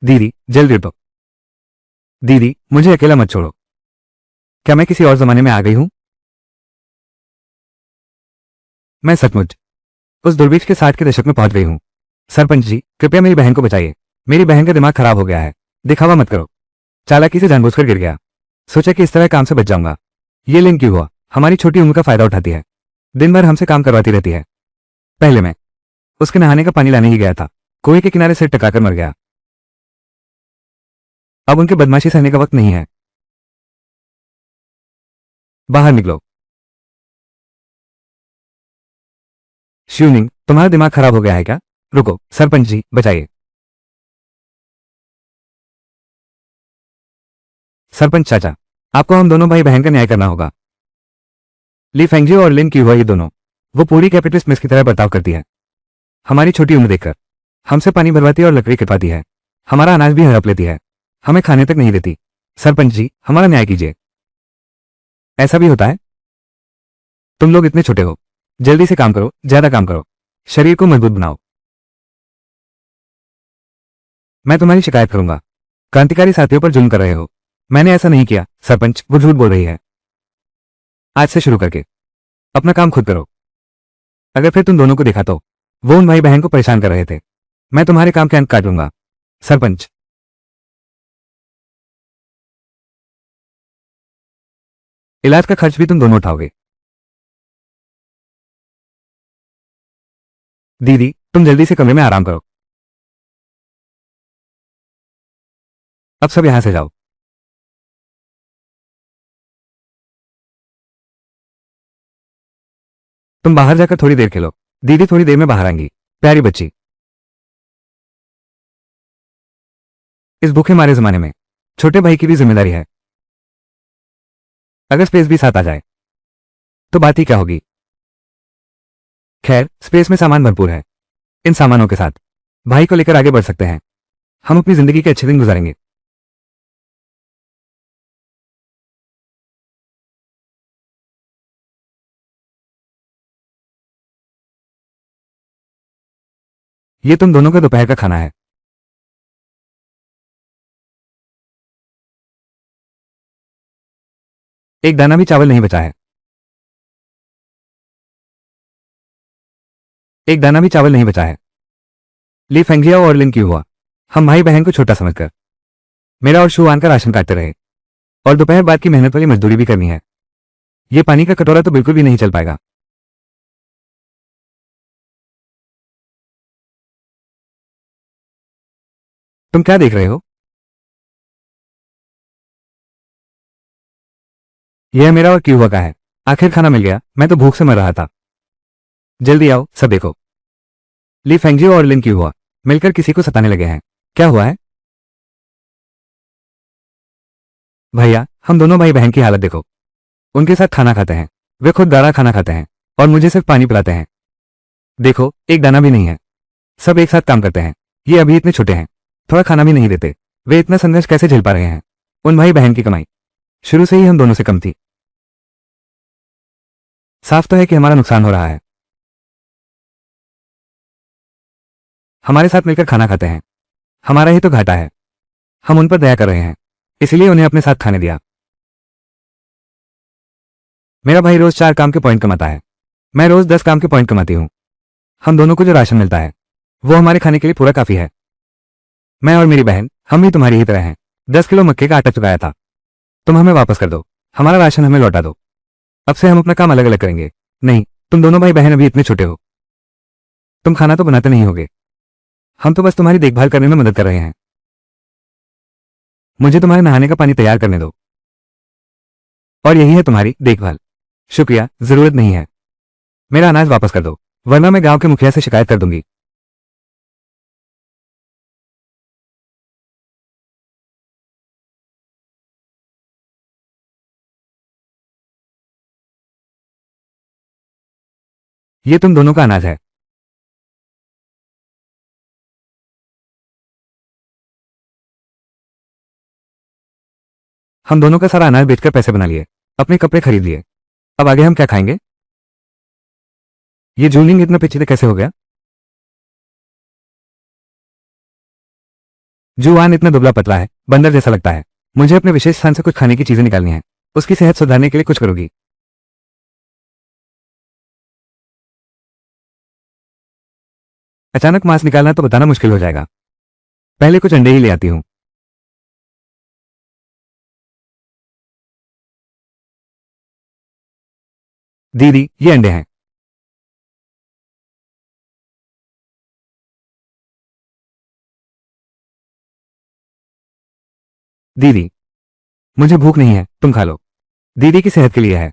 दीदी जल्दी उठो। दीदी मुझे अकेला मत छोड़ो। क्या मैं किसी और जमाने में आ गई हूं? मैं सचमुच उस दुर्भिक्ष के 60 के दशक में पहुंच गई हूं। सरपंच जी कृपया मेरी बहन को बचाइए। मेरी बहन का दिमाग खराब हो गया है। दिखावा मत करो। चालाकी से जानबूझकर गिर गया। सोचा कि इस तरह काम से बच जाऊंगा। ये लिंक क्यों हुआ? हमारी छोटी उम्र का फायदा उठाती है। दिन भर हमसे काम करवाती रहती है। पहले मैं उसके नहाने का पानी लाने ही गया था। कुएं के किनारे सिर टकाकर मर गया। अब उनके बदमाशी सहने का वक्त नहीं है। बाहर निकलो। श्यूनिंग तुम्हारा दिमाग खराब हो गया है क्या? रुको सरपंच जी बचाइए। सरपंच चाचा आपको हम दोनों भाई बहन का न्याय करना होगा। ली फेंगजियो और लिन की हुआ ये दोनों वो पूरी कैपिटलिस्ट मिस की तरह बर्ताव करती है। हमारी छोटी उम्र देखकर हमसे पानी भरवाती है और लकड़ी कटवाती है। हमारा अनाज भी हड़प लेती है। हमें खाने तक नहीं देती। सरपंच जी हमारा न्याय कीजिए। ऐसा भी होता है? तुम लोग इतने छोटे हो। जल्दी से काम करो, ज्यादा काम करो। शरीर को मजबूत बनाओ। मैं तुम्हारी शिकायत करूंगा। क्रांतिकारी साथियों पर जुल्म कर रहे हो। मैंने ऐसा नहीं किया सरपंच, वो झूठ बोल रही है। आज से शुरू करके अपना काम खुद करो। अगर फिर तुम दोनों को देखा तो वो उन भाई बहन को परेशान कर रहे थे। मैं तुम्हारे काम के अंत काट लूंगा। सरपंच इलाज का खर्च भी तुम दोनों उठाओगे। दीदी तुम जल्दी से कमरे में आराम करो। अब सब यहां से जाओ। तुम बाहर जाकर थोड़ी देर खेलो। दीदी थोड़ी देर में बाहर आएंगी। प्यारी बच्ची। इस भूखे मारे जमाने में छोटे भाई की भी जिम्मेदारी है। अगर स्पेस भी साथ आ जाए तो बात ही क्या होगी। खैर स्पेस में सामान भरपूर है। इन सामानों के साथ भाई को लेकर आगे बढ़ सकते हैं। हम अपनी जिंदगी के अच्छे दिन गुजारेंगे। ये तुम दोनों का दोपहर का खाना है। एक दाना भी चावल नहीं बचा है। एक दाना भी चावल नहीं बचा है। ली फेंगिया और लिन की हुआ हम भाई बहन को छोटा समझकर मेरा और शुआन का राशन काटते रहे। और दोपहर बाद की मेहनत वाली मजदूरी भी करनी है। ये पानी का कटोरा तो बिल्कुल भी नहीं चल पाएगा। तुम क्या देख रहे हो? यह मेरा और क्यूबा का है। आखिर खाना मिल गया। मैं तो भूख से मर रहा था। जल्दी आओ सब देखो। ली फेंगजियो और लिन क्यूबा मिलकर किसी को सताने लगे हैं। क्या हुआ है? भैया हम दोनों भाई बहन की हालत देखो। उनके साथ खाना खाते हैं। वे खुद दारा खाना खाते हैं और मुझे सिर्फ पानी पिलाते हैं। देखो एक दाना भी नहीं है। सब एक साथ काम करते हैं। ये अभी इतने छोटे हैं। थोड़ा खाना भी नहीं देते। वे इतना संघर्ष कैसे झेल पा रहे हैं? उन भाई बहन की कमाई शुरू से ही हम दोनों से कम थी। साफ तो है कि हमारा नुकसान हो रहा है। हमारे साथ मिलकर खाना खाते हैं। हमारा ही तो घाटा है। हम उन पर दया कर रहे हैं। इसलिए उन्हें अपने साथ खाने दिया। मेरा भाई रोज 4 काम के पॉइंट कमाता है। मैं रोज 10 काम के पॉइंट कमाती हूँ। हम दोनों को जो राशन मिलता है वो हमारे खाने के लिए पूरा काफी है। मैं और मेरी बहन हम भी तुम्हारी ही तरह हैं। 10 किलो मक्के का आटा चुकाया था। तुम हमें वापस कर दो। हमारा राशन हमें लौटा दो। अब से हम अपना काम अलग अलग करेंगे। नहीं तुम दोनों भाई बहन अभी इतने छोटे हो। तुम खाना तो बनाते नहीं होगे। हम तो बस तुम्हारी देखभाल करने में मदद कर रहे हैं। मुझे तुम्हारे नहाने का पानी तैयार करने दो। और यही है तुम्हारी देखभाल। शुक्रिया जरूरत नहीं है। मेरा अनाज वापस कर दो वरना मैं गांव के मुखिया से शिकायत कर दूंगी। ये तुम दोनों का अनाज है। हम दोनों का सारा अनाज बेचकर पैसे बना लिए। अपने कपड़े खरीद लिए। अब आगे हम क्या खाएंगे? ये जूनिंग इतना पेचीदा कैसे हो गया? जुआन इतना दुबला पतला है, बंदर जैसा लगता है। मुझे अपने विशेष स्थान से कुछ खाने की चीजें निकालनी है। उसकी सेहत सुधारने के लिए कुछ करोगी? अचानक मांस निकालना तो बताना मुश्किल हो जाएगा। पहले कुछ अंडे ही ले आती हूँ। दीदी, ये अंडे हैं। दीदी, मुझे भूख नहीं है, तुम खा लो। दीदी की सेहत के लिए है।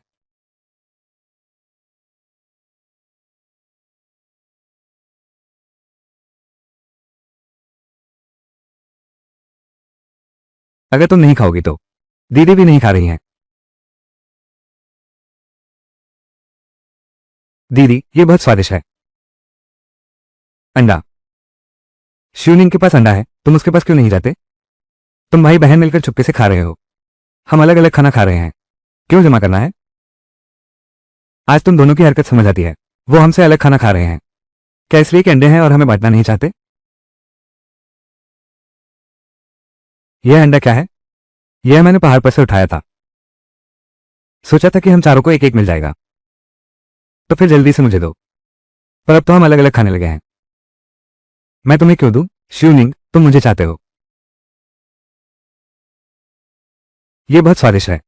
अगर तुम नहीं खाओगी तो। दीदी भी नहीं खा रही हैं। दीदी, ये बहुत स्वादिष्ट है। अंडा। शिवलिंग के पास अंडा है, तुम उसके पास क्यों नहीं जाते? तुम भाई बहन मिलकर चुपके से खा रहे हो। हम अलग अलग खाना खा रहे हैं। क्यों जमा करना है? आज तुम दोनों की हरकत समझ आती है। वो हमसे अलग खाना खा रहे हैं। क्या इसलिए कि अंडे हैं और हमें बांटना नहीं चाहते? यह अंडा क्या है? यह मैंने पहाड़ पर से उठाया था। सोचा था कि हम चारों को एक एक मिल जाएगा। तो फिर जल्दी से मुझे दो। पर अब तो हम अलग अलग खाने लगे हैं। मैं तुम्हें क्यों दूं? शिवलिंग, तुम मुझे चाहते हो। यह बहुत स्वादिष्ट है।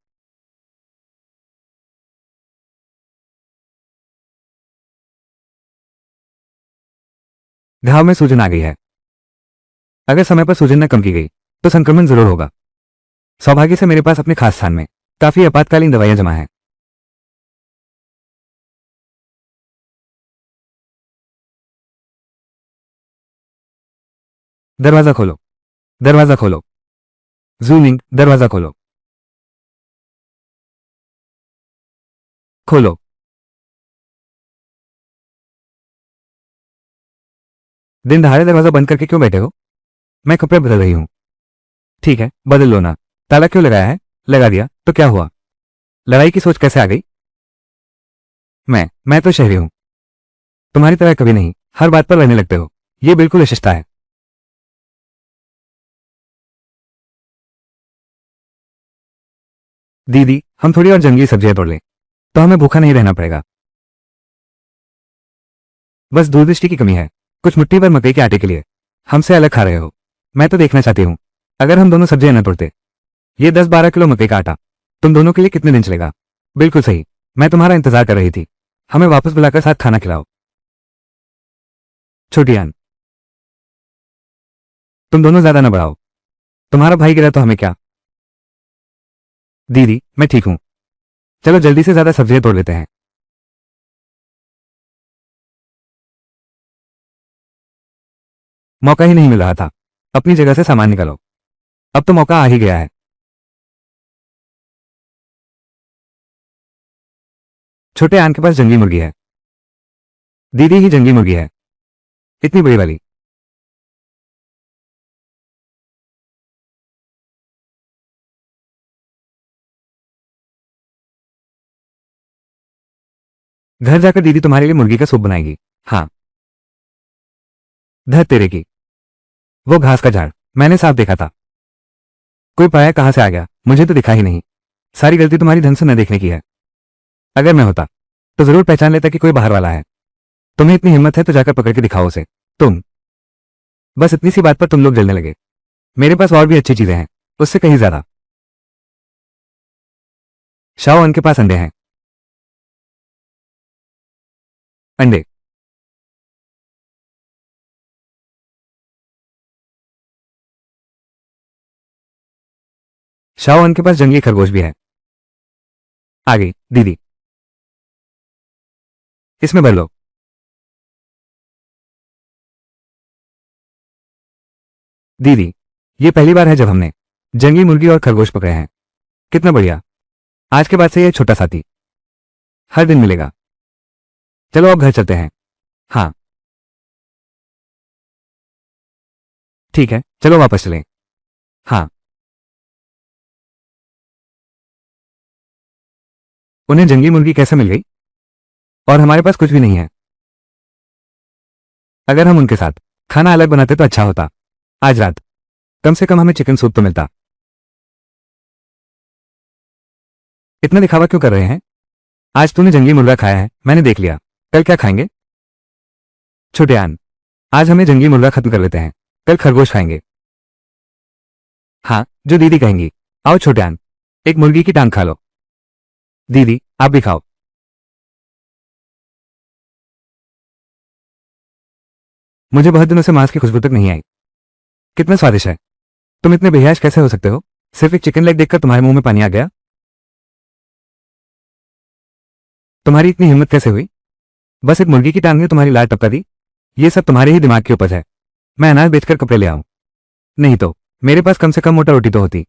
घाव में सूजन आ गई है। अगर समय पर सूजन न कम की गई तो संक्रमण जरूर होगा। सौभाग्य से मेरे पास अपने खास स्थान में काफी आपातकालीन दवाइयां जमा हैं। दरवाजा खोलो। दरवाजा खोलो। जूमिंग, दरवाजा खोलो। खोलो। दिन दहाड़े दरवाजा बंद करके क्यों बैठे हो? मैं कपड़े बदल रही हूं। ठीक है, बदल लो ना। ताला क्यों लगाया है? लगा दिया तो क्या हुआ? लड़ाई की सोच कैसे आ गई? मैं तो शहरी हूं। तुम्हारी तरह कभी नहीं, हर बात पर रहने लगते हो। ये बिल्कुल अशिष्टता है। दीदी, हम थोड़ी और जंगली सब्जियां तोड़ लें तो हमें भूखा नहीं रहना पड़ेगा। बस दूरदृष्टि की कमी है। कुछ मुट्ठी भर मकई के आटे के लिए हमसे अलग खा रहे हो। मैं तो देखना चाहती हूँ, अगर हम दोनों सब्जियां न तोड़ते, ये 10-12 किलो मकई का आटा तुम दोनों के लिए कितने दिन चलेगा? बिल्कुल सही। मैं तुम्हारा इंतजार कर रही थी। हमें वापस बुलाकर साथ खाना खिलाओ। छोटी आन, तुम दोनों ज्यादा न बढ़ाओ। तुम्हारा भाई गिरा तो हमें क्या? दीदी, मैं ठीक हूं। चलो जल्दी से ज्यादा सब्जियां तोड़ लेते हैं। मौका ही नहीं मिल रहा था। अपनी जगह से सामान निकालो। अब तो मौका आ ही गया है। छोटे आन के पास जंगली मुर्गी है। दीदी ही जंगली मुर्गी है। इतनी बड़ी वाली। घर जाकर दीदी तुम्हारे लिए मुर्गी का सूप बनाएगी। हाँ। धर तेरे की। वो घास का झाड़ मैंने साफ देखा था। कोई पाया कहां से आ गया, मुझे तो दिखा ही नहीं। सारी गलती तुम्हारी ढंग से न देखने की है। अगर मैं होता तो जरूर पहचान लेता कि कोई बाहर वाला है। तुम्हें इतनी हिम्मत है तो जाकर पकड़ के दिखाओ उसे। तुम। बस इतनी सी बात पर तुम लोग जलने लगे। मेरे पास और भी अच्छी चीजें हैं, उससे कहीं ज्यादा। शाओ के पास अंडे हैं। अंडे। शाओ के पास जंगली खरगोश भी है। आ गई दीदी। इसमें भर लो। दीदी, ये पहली बार है जब हमने जंगली मुर्गी और खरगोश पकड़े हैं। कितना बढ़िया। आज के बाद से ये छोटा साथी हर दिन मिलेगा। चलो अब घर चलते हैं। हाँ। ठीक है, चलो वापस चलें। हाँ। उन्हें जंगली मुर्गी कैसे मिल गई? और हमारे पास कुछ भी नहीं है। अगर हम उनके साथ खाना अलग बनाते तो अच्छा होता। आज रात कम से कम हमें चिकन सूप तो मिलता। इतना दिखावा क्यों कर रहे हैं? आज तूने जंगली मुर्गा खाया है, मैंने देख लिया। कल क्या खाएंगे? छोटेयान, आज हमें जंगली मुर्गा खत्म कर लेते हैं, कल खरगोश खाएंगे। हाँ, जो दीदी कहेंगी। आओ छोटेयान, एक मुर्गी की टांग खा लो। दीदी, आप भी खाओ। मुझे बहुत दिनों से मांस की खुशबू तक नहीं आई। कितना स्वादिष्ट है। तुम इतने बेहयाश कैसे हो सकते हो? सिर्फ एक चिकन लेग देखकर तुम्हारे मुंह में पानी आ गया? तुम्हारी इतनी हिम्मत कैसे हुई? बस एक मुर्गी की टांग ने तुम्हारी लाज टपका दी? ये सब तुम्हारे ही दिमाग की उपज है। मैं अनाज बेचकर कपड़े ले आऊं, नहीं तो मेरे पास कम से कम मोटा रोटी तो होती।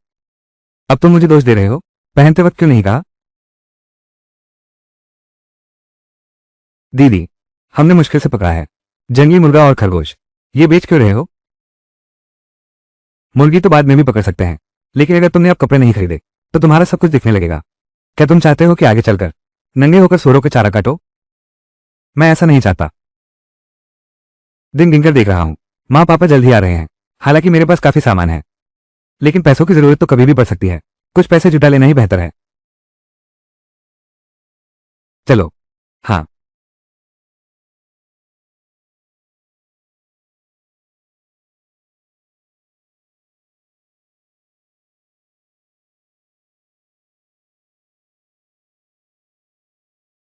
अब तुम मुझे दोष दे रहे हो? पहनते वक्त क्यों नहीं कहा? दीदी, हमने मुश्किल से पकड़ा है जंगली मुर्गा और खरगोश, ये बेच क्यों रहे हो? मुर्गी तो बाद में भी पकड़ सकते हैं, लेकिन अगर तुमने अब कपड़े नहीं खरीदे तो तुम्हारा सब कुछ दिखने लगेगा। क्या तुम चाहते हो कि आगे चलकर नंगे होकर सोरों के चारा काटो? मैं ऐसा नहीं चाहता। दिन गिनकर देख रहा हूं, माँ पापा जल्द ही आ रहे हैं। हालांकि मेरे पास काफी सामान है, लेकिन पैसों की जरूरत तो कभी भी पड़ सकती है। कुछ पैसे जुटा लेना ही बेहतर है। चलो। हाँ।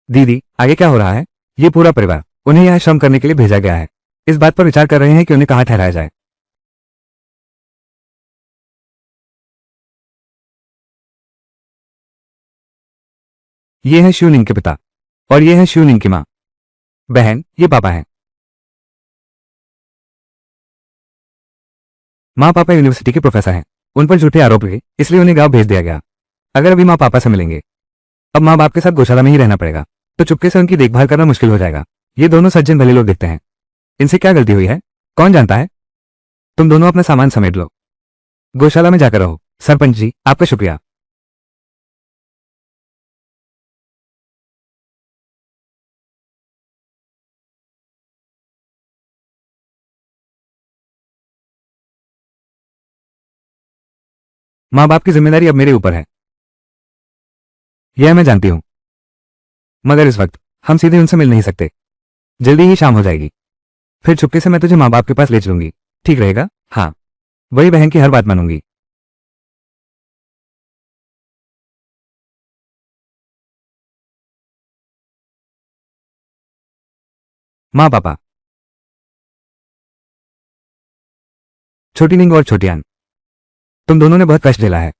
दीदी, आगे क्या हो रहा है? ये पूरा परिवार उन्हें यहां श्रम करने के लिए भेजा गया है। इस बात पर विचार कर रहे हैं कि उन्हें कहां ठहराया जाए। ये है शिवनिंग के पिता और ये है शिवनिंग की माँ। बहन, ये पापा हैं। माँ पापा यूनिवर्सिटी के प्रोफेसर हैं। उन पर झूठे आरोप लगे, इसलिए उन्हें गांव भेज दिया गया। अगर अभी माँ पापा से मिलेंगे, अब माँ बाप के साथ गौशाला में ही रहना पड़ेगा, तो चुपके से उनकी देखभाल करना मुश्किल हो जाएगा। ये दोनों सज्जन भले लोग दिखते हैं, इनसे क्या गलती हुई है कौन जानता है? तुम दोनों अपना सामान समेट लो, गौशाला में जाकर रहो। सरपंच जी, आपका शुक्रिया। माँ बाप की जिम्मेदारी अब मेरे ऊपर है, यह मैं जानती हूँ। मगर इस वक्त हम सीधे उनसे मिल नहीं सकते। जल्दी ही शाम हो जाएगी, फिर चुपके से मैं तुझे माँ बाप के पास ले चलूंगी। ठीक रहेगा? हाँ, वही बहन की हर बात मानूंगी। माँ पापा, छोटी नींग और छोटी आन, तुम दोनों ने बहुत कष्ट झेला है।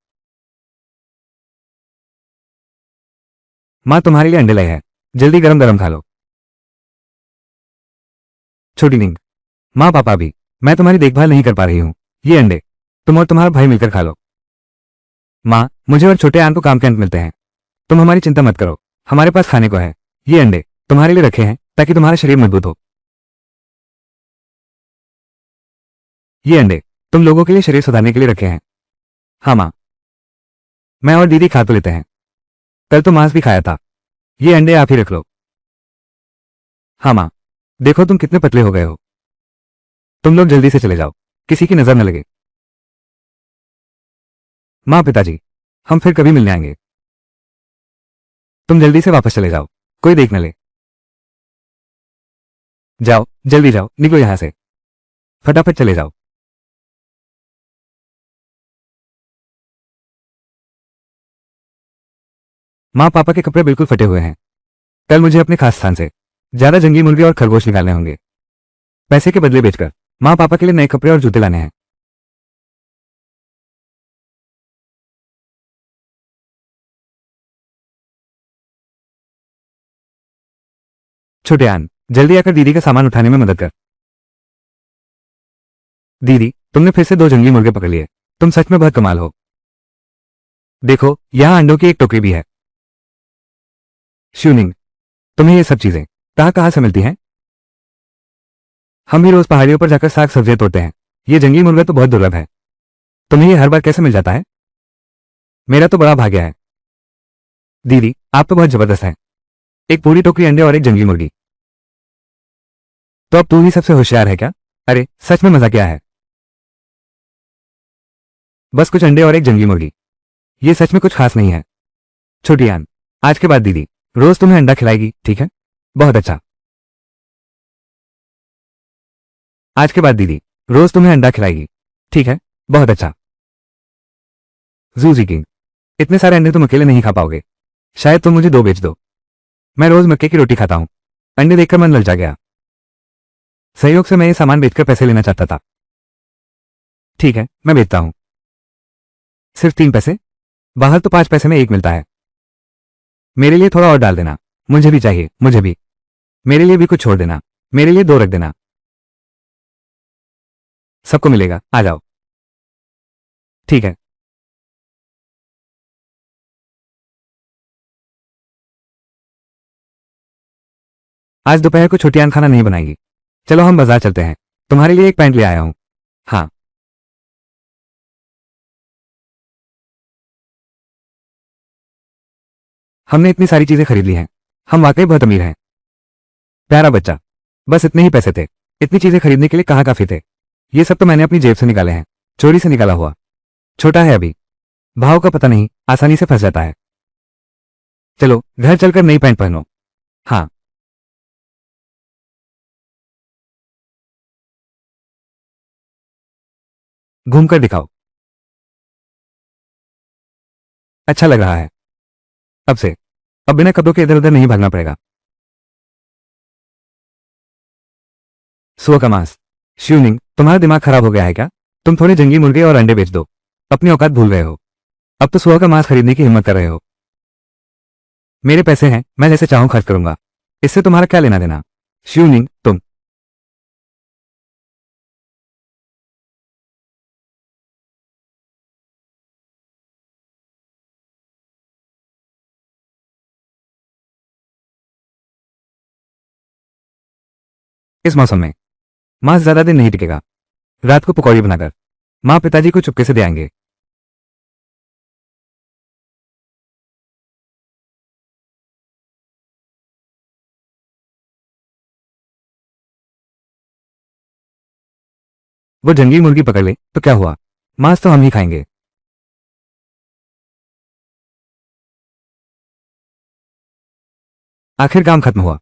माँ तुम्हारे लिए अंडे लाई है, जल्दी गरम गरम खा लो। छोटी नींग, माँ पापा भी, मैं तुम्हारी देखभाल नहीं कर पा रही हूँ। ये अंडे तुम और तुम्हारा भाई मिलकर खा लो। माँ, मुझे और छोटे आन को काम के अंत मिलते हैं, तुम हमारी चिंता मत करो, हमारे पास खाने को है। ये अंडे तुम्हारे लिए रखे हैं ताकि तुम्हारा शरीर मजबूत हो। ये अंडे तुम लोगों के लिए शरीर सुधारने के लिए रखे हैं। हाँ माँ, मैं और दीदी खा तो लेते हैं, कल तो मांस भी खाया था। ये अंडे आप ही रख लो। हाँ माँ, देखो तुम कितने पतले हो गए हो। तुम लोग जल्दी से चले जाओ, किसी की नजर न लगे। माँ पिताजी, हम फिर कभी मिलने आएंगे। तुम जल्दी से वापस चले जाओ, कोई देख न ले। जाओ, जल्दी जाओ, निकलो यहां से, फटाफट चले जाओ। माँ पापा के कपड़े बिल्कुल फटे हुए हैं। कल मुझे अपने खास स्थान से ज्यादा जंगली मुर्गे और खरगोश निकालने होंगे, पैसे के बदले बेचकर। माँ पापा के लिए नए कपड़े और जूते लाने हैं। छोटे आन, जल्दी आकर दीदी का सामान उठाने में मदद कर। दीदी, तुमने फिर से 2 जंगली मुर्गे पकड़ लिए, तुम सच में बहुत कमाल हो। देखो, यहाँ अंडों की एक टोकरी भी है। श्यूनिंग, तुम्हें ये सब चीजें कहाँ कहाँ से मिलती हैं? हम भी रोज पहाड़ियों पर जाकर साग सब्जियां तोड़ते हैं। ये जंगली मुर्गा तो बहुत दुर्लभ है। तुम्हें ये हर बार कैसे मिल जाता है? मेरा तो बड़ा भाग्य है। दीदी, आप तो बहुत जबरदस्त हैं। एक पूरी टोकरी अंडे और एक जंगली मुर्गी। तो अब तू ही सबसे होशियार है क्या? अरे, सच में मजा क्या है। बस कुछ अंडे और एक जंगली मुर्गी। ये सच में कुछ खास नहीं है। छोटी आन, आज के बाद दीदी रोज तुम्हें अंडा खिलाएगी, ठीक है? बहुत अच्छा। आज के बाद दीदी रोज तुम्हें अंडा खिलाएगी, ठीक है? बहुत अच्छा। जूजी किंग, इतने सारे अंडे तुम अकेले नहीं खा पाओगे। शायद तुम मुझे 2 बेच दो। मैं रोज मक्के की रोटी खाता हूं। अंडे देखकर मन ललचा गया। सहयोग से मैं ये सामान बेचकर पैसे लेना चाहता था। ठीक है, मैं बेचता हूं। सिर्फ 3 पैसे? बाहर तो 5 पैसे में एक मिलता है। मेरे लिए थोड़ा और डाल देना। मुझे भी चाहिए, मुझे भी। मेरे लिए भी कुछ छोड़ देना। मेरे लिए 2 रख देना। सबको मिलेगा, आ जाओ। ठीक है। आज दोपहर को छोटियान खाना नहीं बनाएगी। चलो हम बाजार चलते हैं। तुम्हारे लिए एक पैंट ले आया हूं। हाँ। हमने इतनी सारी चीजें खरीद ली हैं। हम वाकई बहुत अमीर हैं। प्यारा बच्चा। बस इतने ही पैसे थे। इतनी चीजें खरीदने के लिए कहाँ काफी थे। ये सब तो मैंने अपनी जेब से निकाले हैं। चोरी से निकाला हुआ। छोटा है अभी, भाव का पता नहीं, आसानी से फंस जाता है। चलो घर चलकर नई पैंट पहनो। हाँ। घूमकर दिखाओ। अच्छा लग रहा है। अब से अब बिना कपड़ों के इधर उधर नहीं भागना पड़ेगा। सुअर का मांस। श्यूनिंग, तुम्हारा दिमाग खराब हो गया है क्या? तुम थोड़े जंगली मुर्गे और अंडे बेच दो। अपनी औकात भूल गए हो। अब तो सुअर का मांस खरीदने की हिम्मत कर रहे हो। मेरे पैसे हैं, मैं जैसे चाहूं खर्च करूंगा। इससे तुम्हारा क्या लेना देना? श्यूनिंग, तुम। इस मौसम में मांस ज्यादा दिन नहीं टिकेगा। रात को पकौड़ी बनाकर माँ पिताजी को चुपके से दे आएंगे। वो जंगली मुर्गी पकड़ ले तो क्या हुआ? मांस तो हम ही खाएंगे। आखिर काम खत्म हुआ।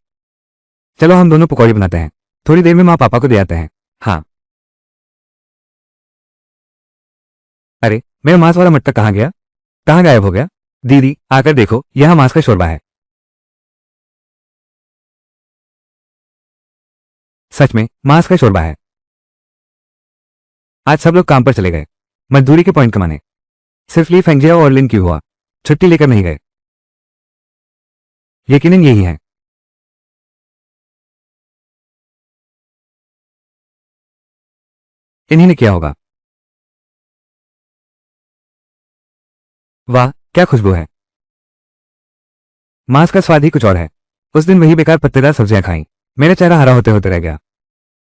चलो हम दोनों पकौड़ी बनाते हैं। थोड़ी देर में माँ पापा को दे आते हैं। हाँ। अरे, मेरा मांस वाला मटका कहाँ गया? कहाँ गायब हो गया? दीदी आकर देखो, यहाँ मांस का शोरबा है। सच में मांस का शोरबा है। आज सब लोग काम पर चले गए, मजदूरी के पॉइंट कमाने। सिर्फ ली फेंगजिया और लिन क्यों हुआ छुट्टी लेकर नहीं गए। यकीनन यही है। इन्हीं ने किया होगा। वाह, क्या खुशबू है। मांस का स्वाद ही कुछ और है। उस दिन वही बेकार पत्तेदार सब्जियां खाई। मेरा चेहरा हरा होते होते रह गया।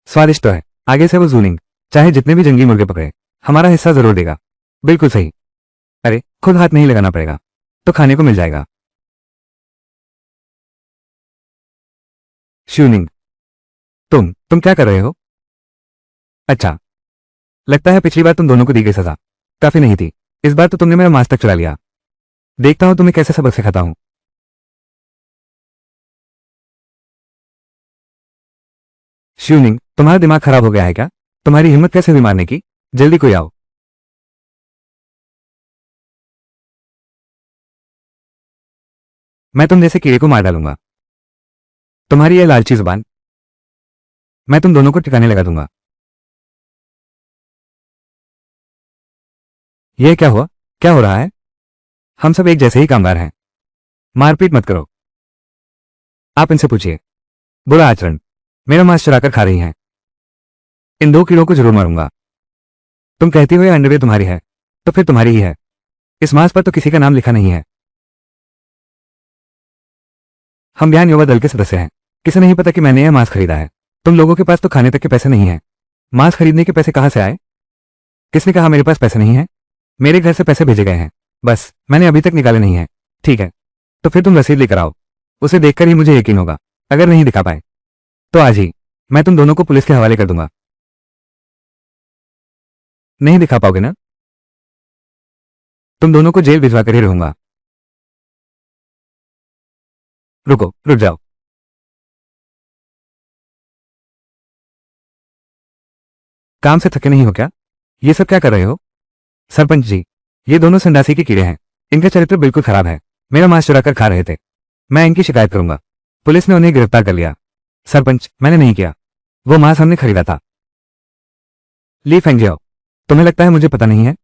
स्वादिष्ट तो है। आगे से वो जूनिंग चाहे जितने भी जंगली मुर्गे पकड़े, हमारा हिस्सा जरूर देगा। बिल्कुल सही। अरे, खुद हाथ नहीं लगाना पड़ेगा तो खाने को मिल जाएगा। श्यूनिंग, तुम क्या कर रहे हो? अच्छा, लगता है पिछली बार तुम दोनों को दी गई सजा काफी नहीं थी। इस बार तो तुमने मेरा मांस तक चुरा लिया। देखता हूं तुम्हें कैसे सबक सिखाता हूं। श्यूनिंग, तुम्हारा दिमाग खराब हो गया है क्या? तुम्हारी हिम्मत कैसे हुई मारने की? जल्दी कोई आओ। मैं तुम जैसे कीड़े को मार डालूंगा। तुम्हारी यह लालची जुबान, मैं तुम दोनों को ठिकाने लगा दूंगा। यह क्या हुआ? क्या हो रहा है? हम सब एक जैसे ही कामगार हैं। मारपीट मत करो। आप इनसे पूछिए। बुरा आचरण। मेरा मांस चुराकर खा रही हैं। इन 2 कीड़ों को जरूर मारूंगा। तुम कहती हो यह अंडरवेयर तुम्हारी है, तो फिर तुम्हारी ही है। इस मांस पर तो किसी का नाम लिखा नहीं है। हम बयान युवा दल के सदस्य हैं। किसे नहीं पता कि मैंने यह मांस खरीदा है। तुम लोगों के पास तो खाने तक के पैसे नहीं हैं। मांस खरीदने के पैसे कहां से आए? किसने कहा मेरे पास पैसे नहीं हैं? मेरे घर से पैसे भेजे गए हैं, बस मैंने अभी तक निकाले नहीं हैं। ठीक है, तो फिर तुम रसीद लेकर आओ। उसे देखकर ही मुझे यकीन होगा। अगर नहीं दिखा पाए तो आज ही मैं तुम दोनों को पुलिस के हवाले कर दूंगा। नहीं दिखा पाओगे ना? तुम दोनों को जेल भिजवा कर ही रहूंगा। रुको, रुक जाओ। काम से थके नहीं हो क्या? ये सब क्या कर रहे हो? सरपंच जी, ये दोनों संडासी के कीड़े हैं। इनका चरित्र बिल्कुल खराब है। मेरा मांस चुरा कर खा रहे थे। मैं इनकी शिकायत करूंगा। पुलिस ने उन्हें गिरफ्तार कर लिया। सरपंच, मैंने नहीं किया। वो मांस हमने खरीदा था। ली फेंगजियाओ, तुम्हें लगता है मुझे पता नहीं है?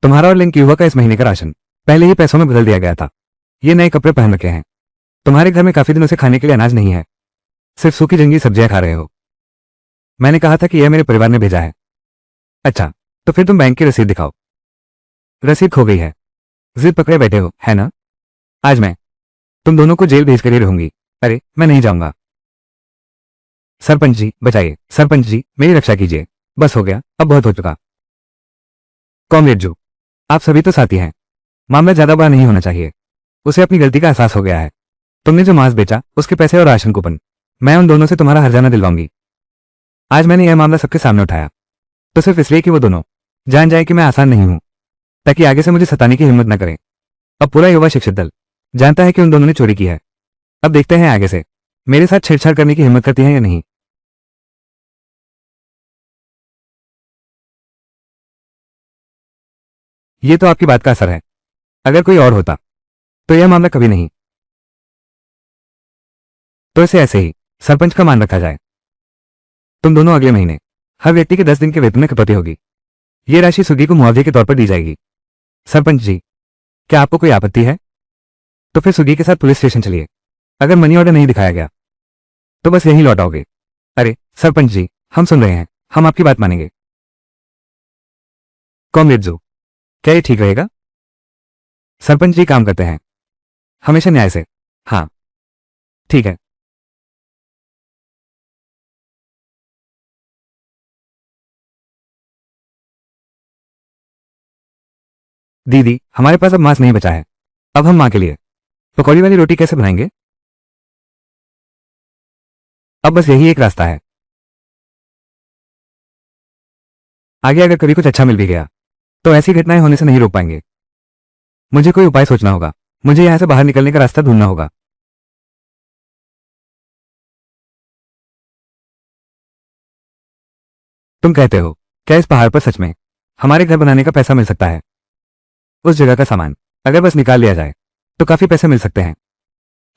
तुम्हारा और लिंग युवा का इस महीने का राशन पहले ही पैसों में बदल दिया गया था। ये नए कपड़े पहन रखे हैं। तुम्हारे घर में काफी दिनों से खाने के लिए अनाज नहीं है। सिर्फ सूखी जंगी सब्जियां खा रहे हो। मैंने कहा था कि यह मेरे परिवार ने भेजा है। अच्छा, तो फिर तुम बैंक की रसीद दिखाओ। रसीद खो गई है। जिद पकड़े बैठे हो, है ना? आज मैं तुम दोनों को जेल भेज कर ही रहूंगी। अरे, मैं नहीं जाऊंगा। सरपंच जी, बचाइए। सरपंच जी, मेरी रक्षा कीजिए। बस हो गया, अब बहुत हो चुका। कॉमरेड जो, आप सभी तो साथी हैं। मामला ज्यादा बड़ा नहीं होना चाहिए। उसे अपनी गलती का एहसास हो गया है। तुमने जो मांस बेचा, उसके पैसे और राशन कूपन मैं उन दोनों से तुम्हारा हर्जाना दिलवाऊंगी। आज मैंने यह मामला सबके सामने उठाया तो सिर्फ इसलिए कि वो दोनों जान जाए कि मैं आसान नहीं हूं, ताकि आगे से मुझे सताने की हिम्मत न करें। अब पूरा युवा शिक्षित दल जानता है कि उन दोनों ने चोरी की है। अब देखते हैं आगे से मेरे साथ छेड़छाड़ करने की हिम्मत करती है या नहीं। ये तो आपकी बात का असर है। अगर कोई और होता तो यह मामला कभी नहीं। तो इसे ऐसे ही सरपंच का मान रखा जाए। तुम दोनों अगले महीने हर व्यक्ति के 10 दिन के वेतन में कटौती होगी। ये राशि सुगी को मुआवजे के तौर पर दी जाएगी। सरपंच जी, क्या आपको कोई आपत्ति है? तो फिर सुगी के साथ पुलिस स्टेशन चलिए। अगर मनी ऑर्डर नहीं दिखाया गया तो बस यहीं लौट आओगे। अरे सरपंच जी, हम सुन रहे हैं, हम आपकी बात मानेंगे। कॉमरेड जो, क्या ये ठीक रहेगा? सरपंच जी काम करते हैं हमेशा न्याय से। हाँ, ठीक है। दीदी, हमारे पास अब मांस नहीं बचा है। अब हम माँ के लिए पकौड़ी वाली रोटी कैसे बनाएंगे? अब बस यही एक रास्ता है। आगे अगर कभी कुछ अच्छा मिल भी गया तो ऐसी घटनाएं होने से नहीं रोक पाएंगे। मुझे कोई उपाय सोचना होगा। मुझे यहां से बाहर निकलने का रास्ता ढूंढना होगा। तुम कहते हो, क्या इस पहाड़ पर सच में हमारे घर बनाने का पैसा मिल सकता है? उस जगह का सामान अगर बस निकाल लिया जाए तो काफी पैसे मिल सकते हैं।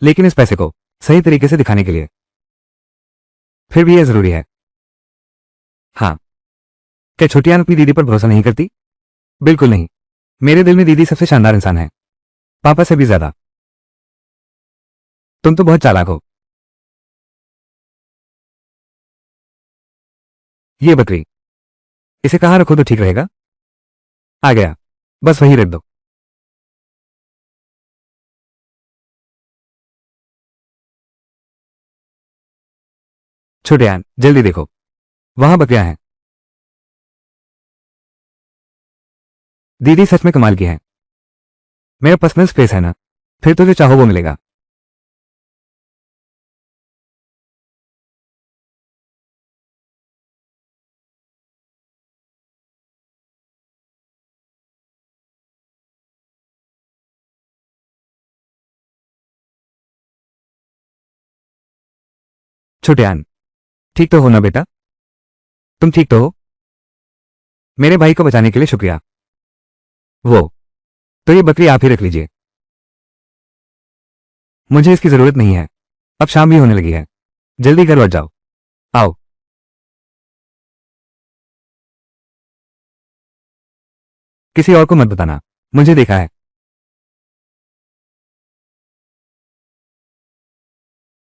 लेकिन इस पैसे को सही तरीके से दिखाने के लिए फिर भी यह जरूरी है। हाँ, क्या छोटियान अपनी दीदी पर भरोसा नहीं करती? बिल्कुल नहीं। मेरे दिल में दीदी सबसे शानदार इंसान है, पापा से भी ज्यादा। तुम तो बहुत चालाक हो। ये बकरी, इसे कहाँ रखो तो ठीक रहेगा? आ गया, बस वहीं रख दो। छोटियान, जल्दी देखो, वहां बकरियां हैं। दीदी सच में कमाल की है। मेरा पर्सनल स्पेस है ना, फिर तो जो चाहो वो मिलेगा। छोटियान, ठीक तो हो ना बेटा? तुम ठीक तो हो? मेरे भाई को बचाने के लिए शुक्रिया। वो, तो ये बकरी आप ही रख लीजिए। मुझे इसकी जरूरत नहीं है। अब शाम भी होने लगी है। जल्दी घर लौट जाओ। आओ। किसी और को मत बताना, मुझे देखा है।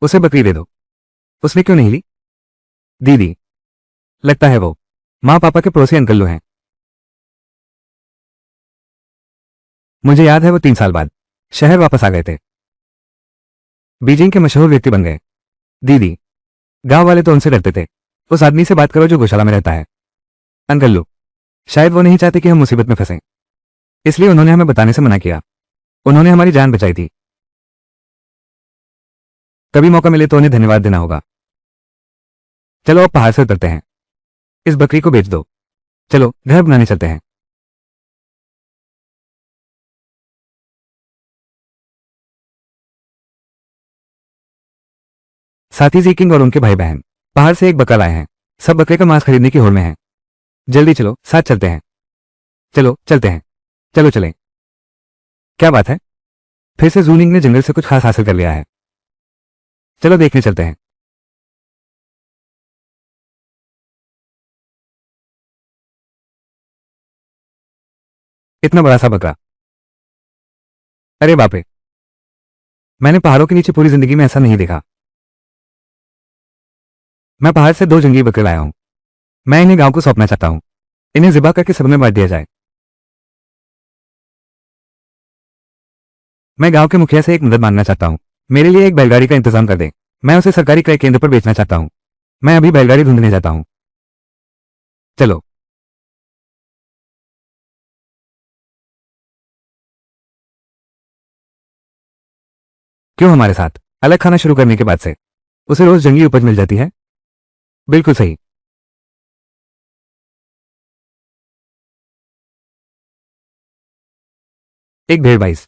उसे बकरी दे दो। उसने क्यों नहीं ली? दीदी, लगता है वो माँ पापा के पड़ोसी अंकल लो हैं। मुझे याद है वो 3 साल बाद शहर वापस आ गए थे। बीजिंग के मशहूर व्यक्ति बन गए। दीदी, गांव वाले तो उनसे डरते थे। उस आदमी से बात करो जो गौशाला में रहता है। अंकल लो, शायद वो नहीं चाहते कि हम मुसीबत में फंसें, इसलिए उन्होंने हमें बताने से मना किया। उन्होंने हमारी जान बचाई थी। कभी मौका मिले तो उन्हें धन्यवाद देना होगा। चलो अब पहाड़ से उतरते हैं। इस बकरी को बेच दो। चलो घर बनाने चलते हैं। साथ ही जी किंग और उनके भाई बहन पहाड़ से एक बकरा लाए हैं। सब बकरे का मांस खरीदने की होड़ में हैं। जल्दी चलो, साथ चलते हैं। चलो चलते हैं। चलो चलें। क्या बात है? फिर से जूनिंग ने जंगल से कुछ खास हासिल कर लिया है। चलो देखने चलते हैं। इतना बड़ा सा बकरा! अरे बाप रे! मैंने पहाड़ों के नीचे पूरी जिंदगी में ऐसा नहीं देखा। मैं पहाड़ से 2 जंगली बकरे लाया हूं। मैं इन्हें गांव को सौंपना चाहता हूं। इन्हें ज़िबा करके सब में बांट दिया जाए। मैं गांव के मुखिया से एक मदद मांगना चाहता हूं। मेरे लिए एक बैलगाड़ी का इंतजाम कर दें। मैं उसे सरकारी क्रय केंद्र पर बेचना चाहता हूं। मैं अभी बैलगाड़ी ढूंढने जाता हूं। चलो। क्यों हमारे साथ? अलग खाना शुरू करने के बाद से उसे रोज जंगली उपज मिल जाती है। बिल्कुल सही। एक भेड़ 22,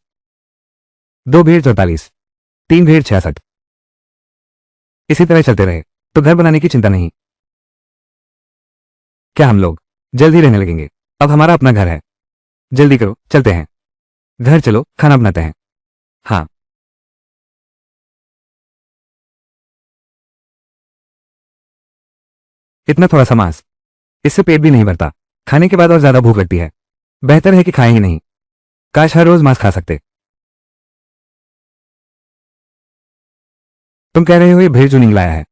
2 भेड़ 44, 3 भेड़ 66। इसी तरह चलते रहे तो घर बनाने की चिंता नहीं। क्या हम लोग जल्द ही रहने लगेंगे? अब हमारा अपना घर है। जल्दी करो, चलते हैं। घर चलो, खाना बनाते हैं। हाँ। इतना थोड़ा सा मांस, इससे पेट भी नहीं भरता। खाने के बाद और ज्यादा भूख लगती है। बेहतर है कि खाएं ही नहीं। काश हर रोज मांस खा सकते। तुम कह रहे हो ये भेड़ जूनिंग लाया है?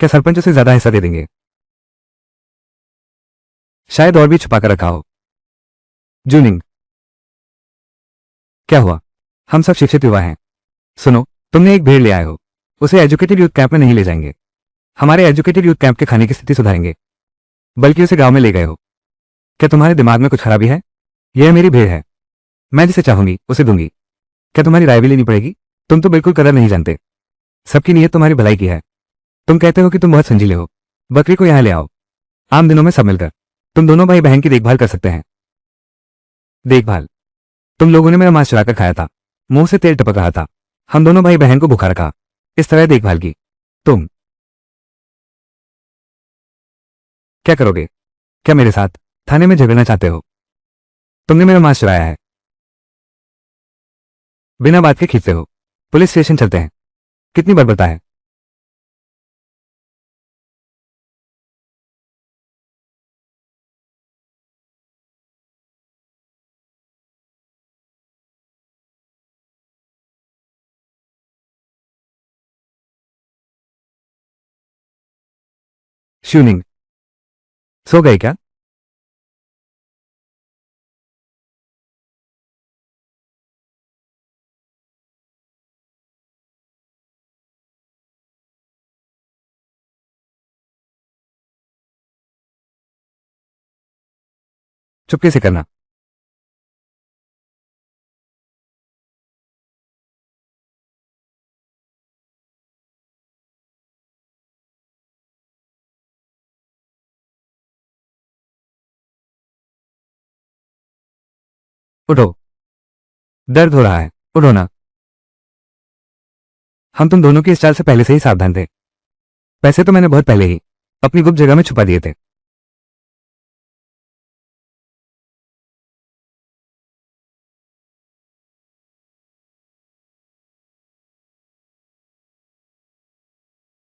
क्या सरपंच उसे ज्यादा हिस्सा दे देंगे? शायद और भी छुपा कर रखा हो। जूनिंग? क्या हुआ? हम सब शिक्षित युवा हैं। सुनो, तुमने एक भेड़ ले आए हो। उसे एजुकेटेड यूथ कैंप में नहीं ले जाएंगे। हमारे एजुकेटेड यूथ कैंप के खाने की स्थिति सुधारेंगे, बल्कि उसे गांव में ले गए हो। क्या तुम्हारे दिमाग में कुछ खराबी है? यह मेरी भेड़ है। मैं जिसे चाहूंगी उसे दूंगी। क्या तुम्हारी राय भी लेनी पड़ेगी? तुम तो बिल्कुल कदर नहीं जानते। सबकी नीयत तुम्हारी भलाई की है। तुम कहते हो कि तुम बहुत संजीले हो। बकरी को यहां ले आओ। आम दिनों में सब मिलकर तुम दोनों भाई बहन की देखभाल कर सकते हैं। देखभाल? तुम लोगों ने मेरा मांस चुरा कर खाया था। मुंह से तेल टपक रहा था। हम दोनों भाई बहन को भूखा रखा। इस तरह देखभाल की। तुम क्या करोगे? क्या मेरे साथ थाने में झगड़ना चाहते हो? तुमने मेरा मांस चुराया है। बिना बात के खींचते हो। पुलिस स्टेशन चलते हैं। कितनी बार बताया? शूनिंग सो गए क्या? चुपके से करना। उठो। दर्द हो रहा है। उठो ना। हम तुम दोनों की इस चाल से पहले से ही सावधान थे। पैसे तो मैंने बहुत पहले ही अपनी गुप्त जगह में छुपा दिए थे।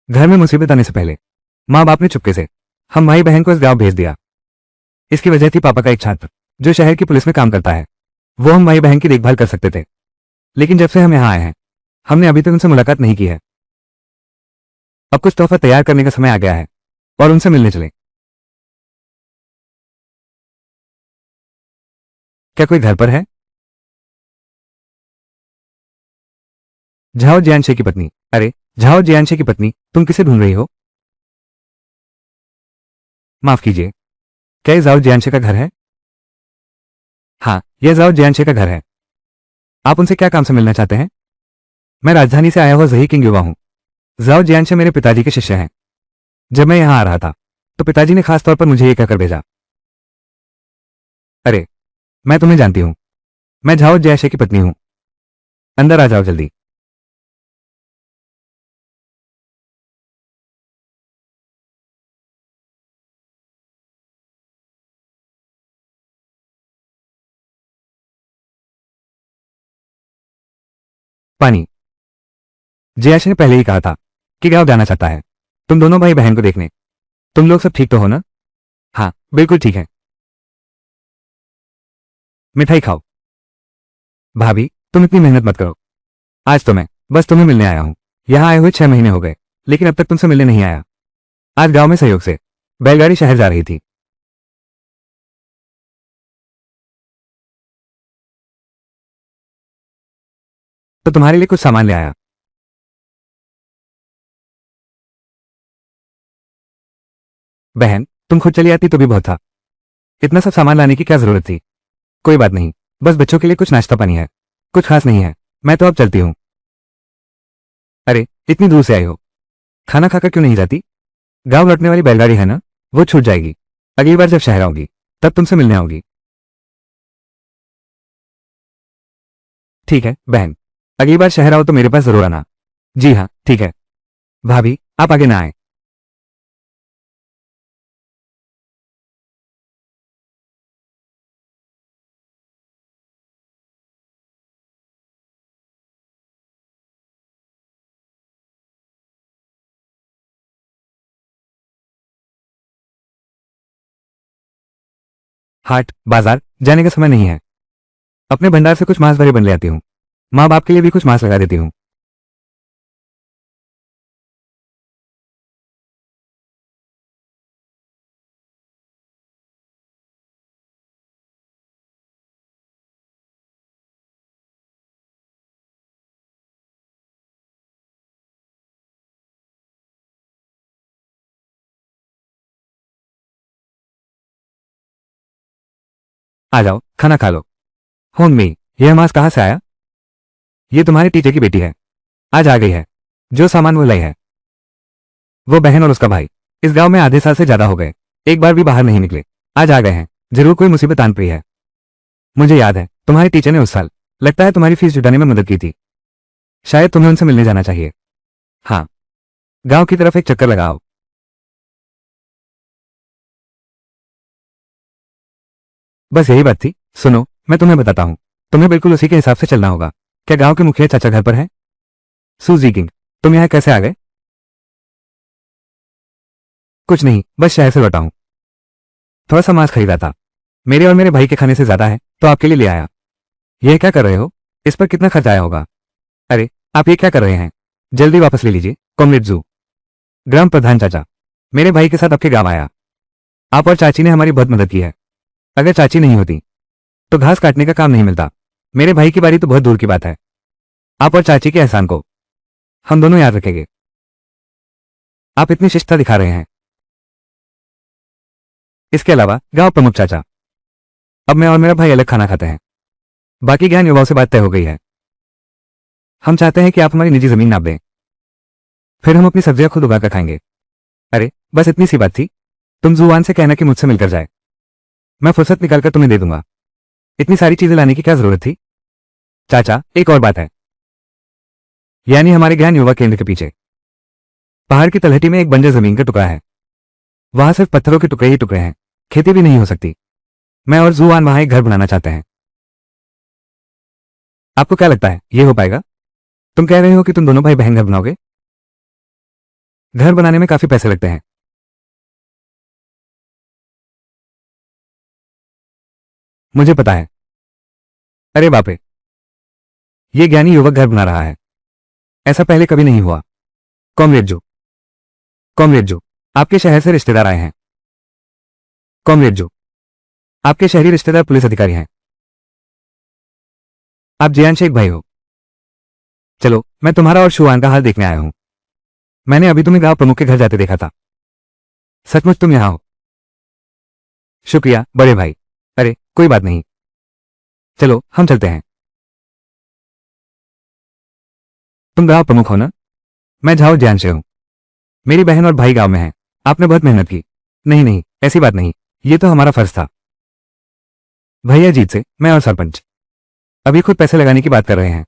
घर में मुसीबत आने से पहले माँ बाप ने चुपके से हम भाई बहन को इस गांव भेज दिया। इसकी वजह थी पापा का एक छात्र जो शहर की पुलिस में काम करता है। वो हम भाई बहन की देखभाल कर सकते थे। लेकिन जब से हम यहाँ आए हैं हमने अभी तक उनसे मुलाकात नहीं की है। अब कुछ तोहफा तैयार करने का समय आ गया है और उनसे मिलने चले। क्या कोई घर पर है? झाओ जियानशे की पत्नी। अरे, झाओ जियानशे की पत्नी, तुम किसे ढूंढ रही हो? माफ कीजिए, क्या ये जाओ जियानशे का घर है? हाँ, यह जाओ जियानशे का घर है। आप उनसे क्या काम से मिलना चाहते हैं? मैं राजधानी से आया हुआ जही किंग युवा हूँ। जाओ जियानशे मेरे पिताजी के शिष्य हैं। जब मैं यहाँ आ रहा था तो पिताजी ने खास तौर पर मुझे ये कहकर भेजा। अरे, मैं तुम्हें जानती हूँ। मैं झाओ जियानशे की पत्नी हूँ। अंदर आ जाओ जल्दी। पानी। जयाश ने पहले ही कहा था कि गांव जाना चाहता है तुम दोनों भाई बहन को देखने। तुम लोग सब ठीक तो हो ना? हाँ बिल्कुल ठीक है। मिठाई खाओ। भाभी तुम इतनी मेहनत मत करो। आज तो मैं बस तुम्हें मिलने आया हूं। यहां आए हुए 6 महीने हो गए लेकिन अब तक तुमसे मिलने नहीं आया। आज गांव में सहयोग से बैलगाड़ी शहर जा रही थी। तो तुम्हारे लिए कुछ सामान ले आया। बहन तुम खुद चली आती तो भी बहुत था। इतना सब सामान लाने की क्या जरूरत थी? कोई बात नहीं, बस बच्चों के लिए कुछ नाश्ता पानी है, कुछ खास नहीं है। मैं तो अब चलती हूँ। अरे इतनी दूर से आई हो, खाना खाकर क्यों नहीं जाती? गांव लौटने वाली बैलगाड़ी है ना, वो छूट जाएगी। अगली बार जब शहर आऊंगी तब तुमसे मिलने आऊंगी। ठीक है बहन, अगली बार शहर आओ तो मेरे पास जरूर आना। जी हाँ ठीक है। भाभी आप आगे ना आए। हाट बाजार जाने का समय नहीं है। अपने भंडार से कुछ मांस भरे बन ले आती हूँ। माँ बाप के लिए भी कुछ मांस लगा देती हूँ। आ जाओ खाना खा लो। होन में यह मांस कहाँ से आया? ये तुम्हारे टीचर की बेटी है, आज आ गई है। जो सामान वो लाई है। वो बहन और उसका भाई इस गांव में आधे साल से ज्यादा हो गए, एक बार भी बाहर नहीं निकले। आज आ गए हैं, जरूर कोई मुसीबत आन पड़ी है। मुझे याद है तुम्हारे टीचर ने उस साल लगता है तुम्हारी फीस जुटाने में मदद की थी। शायद तुम्हें उनसे मिलने जाना चाहिए। हाँ, गांव की तरफ एक चक्कर लगाओ। बस यही बात थी। सुनो मैं तुम्हें बताता हूँ, तुम्हें बिल्कुल उसी के हिसाब से चलना होगा। क्या गांव के मुखिया चाचा घर पर है? सूजी किंग, तुम यहाँ कैसे आ गए? कुछ नहीं, बस शहर से लौटा हूँ। थोड़ा सा मांस खरीदा था, मेरे और मेरे भाई के खाने से ज्यादा है तो आपके लिए ले आया। यह क्या कर रहे हो? इस पर कितना खर्च आया होगा? अरे आप ये क्या कर रहे हैं? जल्दी वापस ले लीजिए। कॉमरेड जू, ग्राम प्रधान चाचा मेरे भाई के साथ आपके गांव आया। आप और चाची ने हमारी बहुत मदद की है। अगर चाची नहीं होती तो घास काटने का काम नहीं मिलता। मेरे भाई की बारी तो बहुत दूर की बात है। आप और चाची के एहसान को हम दोनों याद रखेंगे। आप इतनी शिष्टता दिखा रहे हैं। इसके अलावा गांव प्रमुख चाचा, अब मैं और मेरा भाई अलग खाना खाते हैं। बाकी ज्ञान युवाओं से बात तय हो गई है। हम चाहते हैं कि आप हमारी निजी जमीन नाप दें, फिर हम अपनी सब्जियां खुद उगाकर खाएंगे। अरे बस इतनी सी बात थी। तुम जुआन से कहना कि मुझसे मिलकर जाए, मैं फुर्सत निकालकर तुम्हें दे दूंगा। इतनी सारी चीजें लाने की क्या जरूरत थी? चाचा एक और बात है, यानी हमारे ज्ञान युवा केंद्र के पीछे पहाड़ की तलहटी में एक बंजर जमीन का टुकड़ा है। वहां सिर्फ पत्थरों के टुकड़े ही टुकड़े हैं, खेती भी नहीं हो सकती। मैं और जुआन वहां एक घर बनाना चाहते हैं। आपको क्या लगता है ये हो पाएगा? तुम कह रहे हो कि तुम दोनों भाई बहन घर बनाओगे? घर बनाने में काफी पैसे लगते हैं। मुझे पता है। अरे बाप रे, ये ज्ञानी युवक घर बना रहा है। ऐसा पहले कभी नहीं हुआ। कॉमरेड जो, कॉमरेड जो, आपके शहर से रिश्तेदार आए हैं। कॉमरेड जो, आपके शहरी रिश्तेदार पुलिस अधिकारी हैं। आप जियान शेख भाई हो। चलो मैं तुम्हारा और शुआन का हाल देखने आया हूं। मैंने अभी तुम्हें गांव प्रमुख के घर जाते देखा था। सचमुच तुम यहां हो? शुक्रिया बड़े भाई। अरे कोई बात नहीं, चलो हम चलते हैं। तुम गांव प्रमुख हो ना? मैं झाओ ज्ञान से हूं। मेरी बहन और भाई गांव में हैं। आपने बहुत मेहनत की। नहीं नहीं ऐसी बात नहीं, ये तो हमारा फर्ज था। भैया जीत से मैं और सरपंच अभी खुद पैसे लगाने की बात कर रहे हैं।